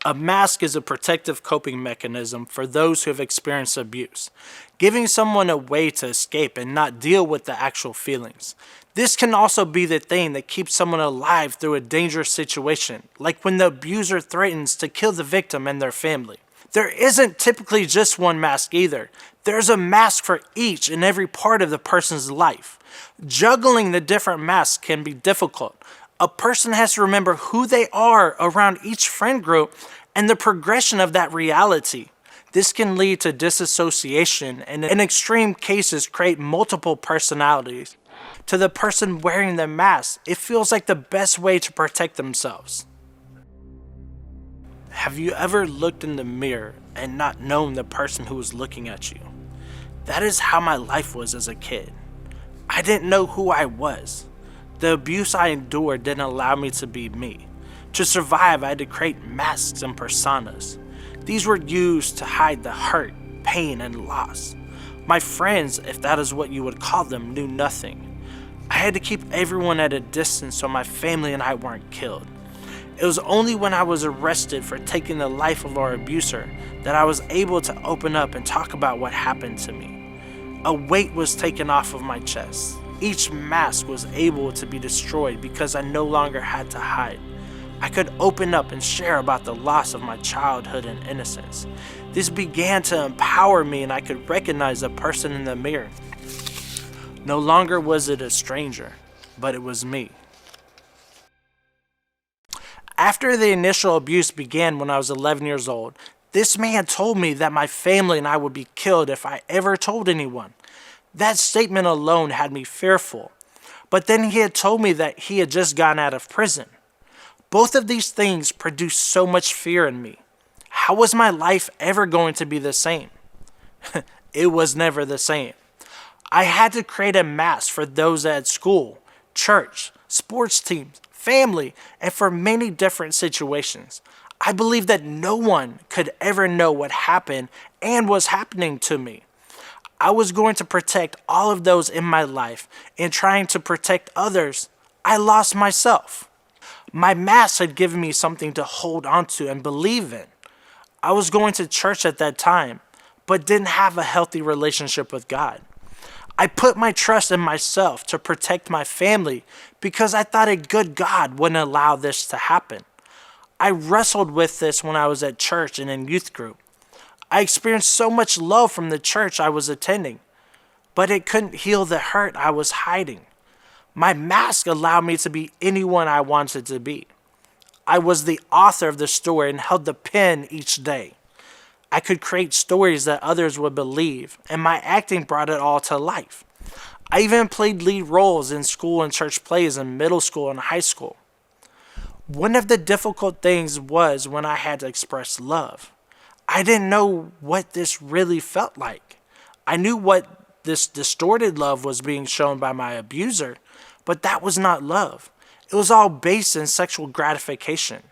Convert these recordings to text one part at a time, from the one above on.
A mask is a protective coping mechanism for those who have experienced abuse, giving someone a way to escape and not deal with the actual feelings. This can also be the thing that keeps someone alive through a dangerous situation, like when the abuser threatens to kill the victim and their family. There isn't typically just one mask either. There's a mask for each and every part of the person's life. Juggling the different masks can be difficult. A person has to remember who they are around each friend group and the progression of that reality. This can lead to disassociation and in extreme cases create multiple personalities. To the person wearing the mask, it feels like the best way to protect themselves. Have you ever looked in the mirror and not known the person who was looking at you? That is how my life was as a kid. I didn't know who I was. The abuse I endured didn't allow me to be me. To survive, I had to create masks and personas. These were used to hide the hurt, pain, and loss. My friends, if that is what you would call them, knew nothing. I had to keep everyone at a distance so my family and I weren't killed. It was only when I was arrested for taking the life of our abuser that I was able to open up and talk about what happened to me. A weight was taken off of my chest. Each mask was able to be destroyed because I no longer had to hide. I could open up and share about the loss of my childhood and innocence. This began to empower me and I could recognize the person in the mirror. No longer was it a stranger, but it was me. After the initial abuse began when I was 11 years old, this man told me that my family and I would be killed if I ever told anyone. That statement alone had me fearful. But then he had told me that he had just gotten out of prison. Both of these things produced so much fear in me. How was my life ever going to be the same? It was never the same. I had to create a mask for those at school, church, sports teams, family, and for many different situations. I believe that no one could ever know what happened and was happening to me. I was going to protect all of those in my life. In trying to protect others, I lost myself. My mask had given me something to hold onto and believe in. I was going to church at that time, but didn't have a healthy relationship with God. I put my trust in myself to protect my family because I thought a good God wouldn't allow this to happen. I wrestled with this when I was at church and in youth group. I experienced so much love from the church I was attending, but it couldn't heal the hurt I was hiding. My mask allowed me to be anyone I wanted to be. I was the author of the story and held the pen each day. I could create stories that others would believe, and my acting brought it all to life. I even played lead roles in school and church plays in middle school and high school. One of the difficult things was when I had to express love. I didn't know what this really felt like. I knew what this distorted love was being shown by my abuser, but that was not love. It was all based in sexual gratification.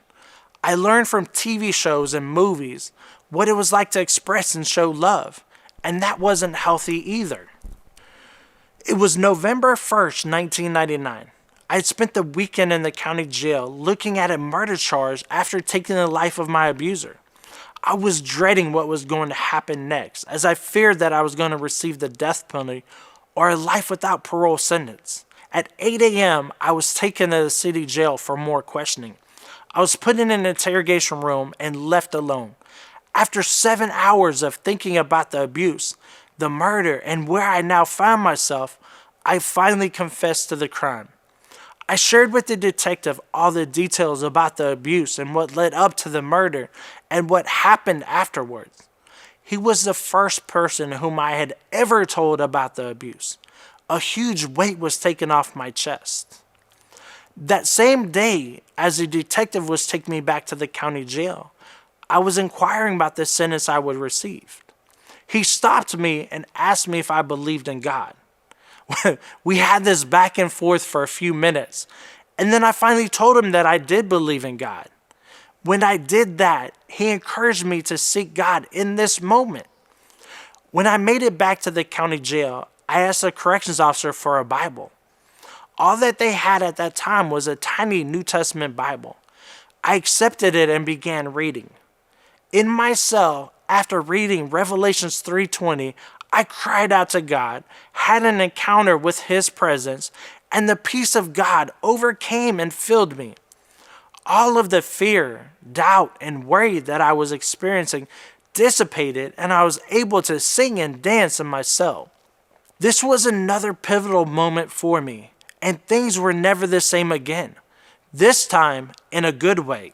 I learned from TV shows and movies what it was like to express and show love, and that wasn't healthy either. It was November 1st, 1999. I had spent the weekend in the county jail looking at a murder charge after taking the life of my abuser. I was dreading what was going to happen next, as I feared that I was going to receive the death penalty or a life without parole sentence. At 8 a.m., I was taken to the city jail for more questioning. I was put in an interrogation room and left alone. After 7 hours of thinking about the abuse, the murder, and where I now found myself, I finally confessed to the crime. I shared with the detective all the details about the abuse and what led up to the murder and what happened afterwards. He was the first person whom I had ever told about the abuse. A huge weight was taken off my chest. That same day, as the detective was taking me back to the county jail, I was inquiring about the sentence I would receive. He stopped me and asked me if I believed in God. We had this back and forth for a few minutes, and then I finally told him that I did believe in God. When I did that, he encouraged me to seek God in this moment. When I made it back to the county jail, I asked the corrections officer for a Bible. All that they had at that time was a tiny New Testament Bible. I accepted it and began reading. In my cell, after reading Revelations 3:20, I cried out to God, had an encounter with His presence, and the peace of God overcame and filled me. All of the fear, doubt, and worry that I was experiencing dissipated, and I was able to sing and dance in my cell. This was another pivotal moment for me, and things were never the same again. This time in a good way.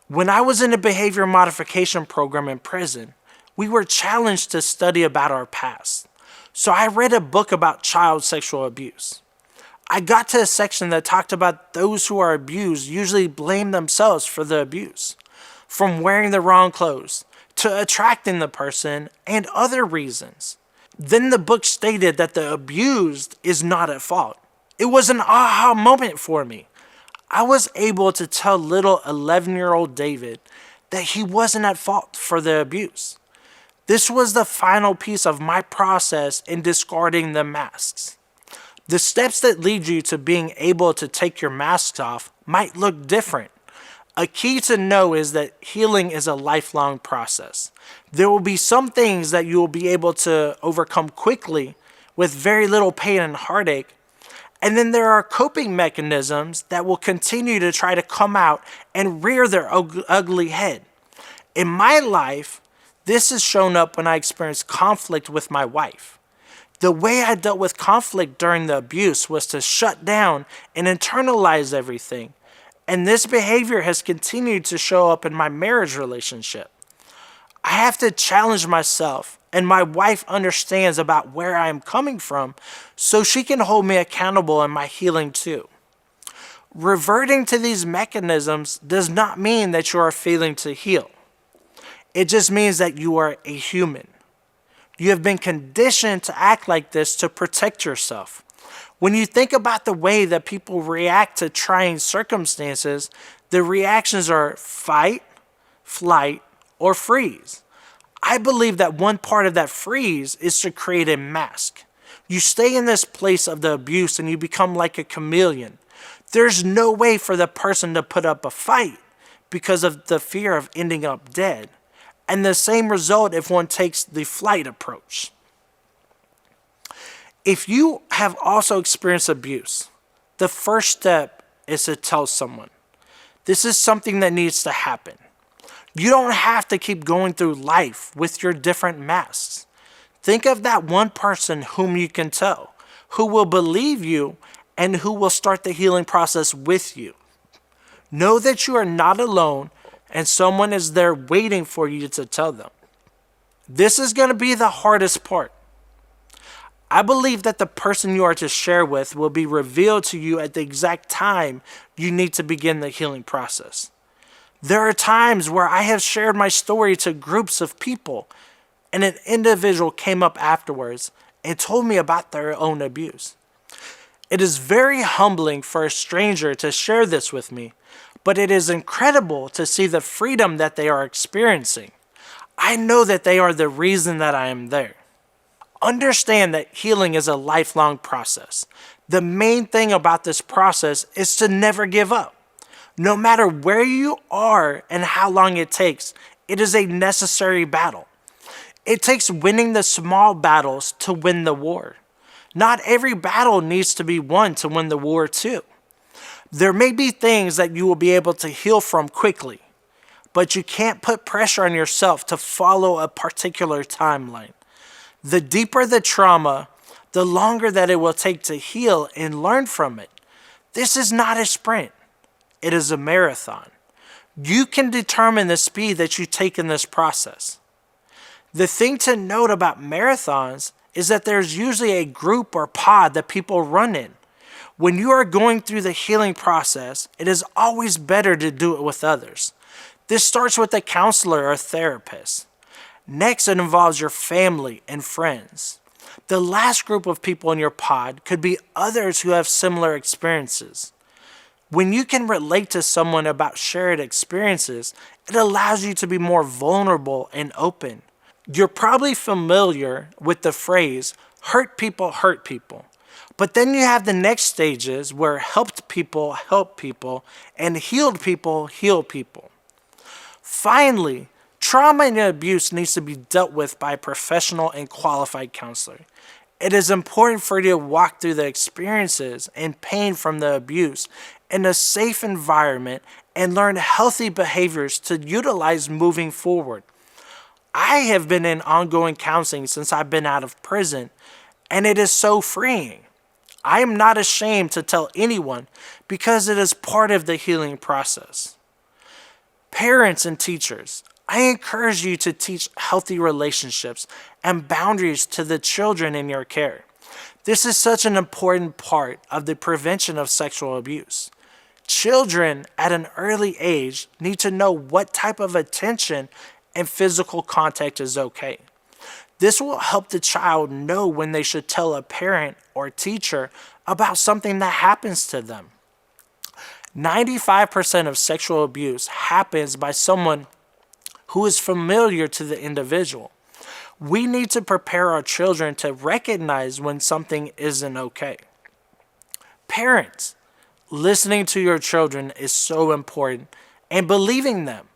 When I was in a behavior modification program in prison, we were challenged to study about our past. So I read a book about child sexual abuse. I got to a section that talked about those who are abused usually blame themselves for the abuse, from wearing the wrong clothes to attracting the person and other reasons. Then the book stated that the abused is not at fault. It was an aha moment for me. I was able to tell little 11-year-old David that he wasn't at fault for the abuse. This was the final piece of my process in discarding the masks. The steps that lead you to being able to take your masks off might look different. A key to know is that healing is a lifelong process. There will be some things that you will be able to overcome quickly with very little pain and heartache. And then there are coping mechanisms that will continue to try to come out and rear their ugly head. In my life, this has shown up when I experienced conflict with my wife. The way I dealt with conflict during the abuse was to shut down and internalize everything. And this behavior has continued to show up in my marriage relationship. I have to challenge myself, and my wife understands about where I am coming from, so she can hold me accountable in my healing too. Reverting to these mechanisms does not mean that you are failing to heal. It just means that you are a human. You have been conditioned to act like this to protect yourself. When you think about the way that people react to trying circumstances, the reactions are fight, flight, or freeze. I believe that one part of that freeze is to create a mask. You stay in this place of the abuse and you become like a chameleon. There's no way for the person to put up a fight because of the fear of ending up dead. And the same result if one takes the flight approach. If you have also experienced abuse, the first step is to tell someone. This is something that needs to happen. You don't have to keep going through life with your different masks. Think of that one person whom you can tell, who will believe you and who will start the healing process with you. Know that you are not alone and someone is there waiting for you to tell them. This is going to be the hardest part. I believe that the person you are to share with will be revealed to you at the exact time you need to begin the healing process. There are times where I have shared my story to groups of people, and an individual came up afterwards and told me about their own abuse. It is very humbling for a stranger to share this with me, but it is incredible to see the freedom that they are experiencing. I know that they are the reason that I am there. Understand that healing is a lifelong process. The main thing about this process is to never give up. No matter where you are and how long it takes, it is a necessary battle. It takes winning the small battles to win the war. Not every battle needs to be won to win the war too. There may be things that you will be able to heal from quickly, but you can't put pressure on yourself to follow a particular timeline. The deeper the trauma, the longer that it will take to heal and learn from it. This is not a sprint. It is a marathon. You can determine the speed that you take in this process. The thing to note about marathons is that there's usually a group or pod that people run in. When you are going through the healing process, it is always better to do it with others. This starts with a counselor or therapist. Next, it involves your family and friends. The last group of people in your pod could be others who have similar experiences. When you can relate to someone about shared experiences, it allows you to be more vulnerable and open. You're probably familiar with the phrase, hurt people hurt people. But then you have the next stages where helped people help people and healed people heal people. Finally, trauma and abuse needs to be dealt with by a professional and qualified counselor. It is important for you to walk through the experiences and pain from the abuse in a safe environment and learn healthy behaviors to utilize moving forward. I have been in ongoing counseling since I've been out of prison, and it is so freeing. I am not ashamed to tell anyone because it is part of the healing process. Parents and teachers, I encourage you to teach healthy relationships and boundaries to the children in your care. This is such an important part of the prevention of sexual abuse. Children at an early age need to know what type of attention and physical contact is okay. This will help the child know when they should tell a parent or teacher about something that happens to them. 95% of sexual abuse happens by someone who is familiar to the individual. We need to prepare our children to recognize when something isn't okay. Parents, listening to your children is so important and believing them.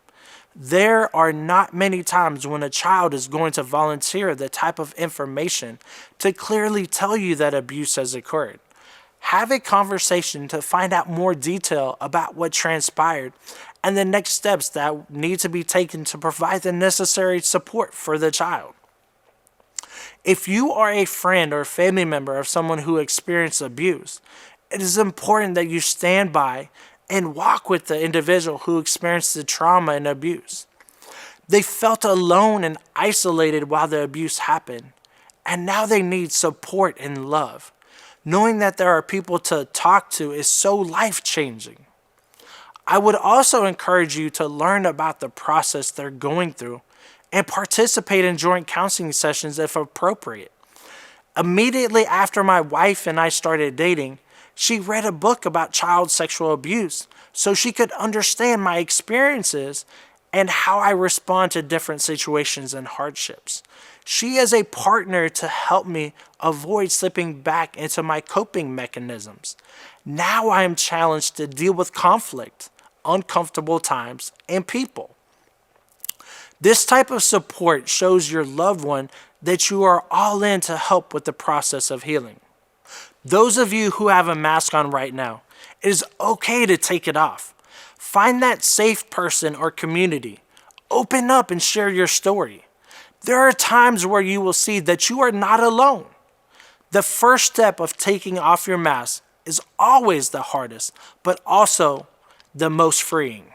There are not many times when a child is going to volunteer the type of information to clearly tell you that abuse has occurred. Have a conversation to find out more detail about what transpired and the next steps that need to be taken to provide the necessary support for the child. If you are a friend or family member of someone who experienced abuse, it is important that you stand by and walk with the individual who experienced the trauma and abuse. They felt alone and isolated while the abuse happened, and now they need support and love. Knowing that there are people to talk to is so life-changing. I would also encourage you to learn about the process they're going through and participate in joint counseling sessions if appropriate. Immediately after my wife and I started dating, she read a book about child sexual abuse so she could understand my experiences and how I respond to different situations and hardships. She is a partner to help me avoid slipping back into my coping mechanisms. Now I am challenged to deal with conflict, uncomfortable times, and people. This type of support shows your loved one that you are all in to help with the process of healing. Those of you who have a mask on right now, it is okay to take it off. Find that safe person or community. Open up and share your story. There are times where you will see that you are not alone. The first step of taking off your mask is always the hardest, but also the most freeing.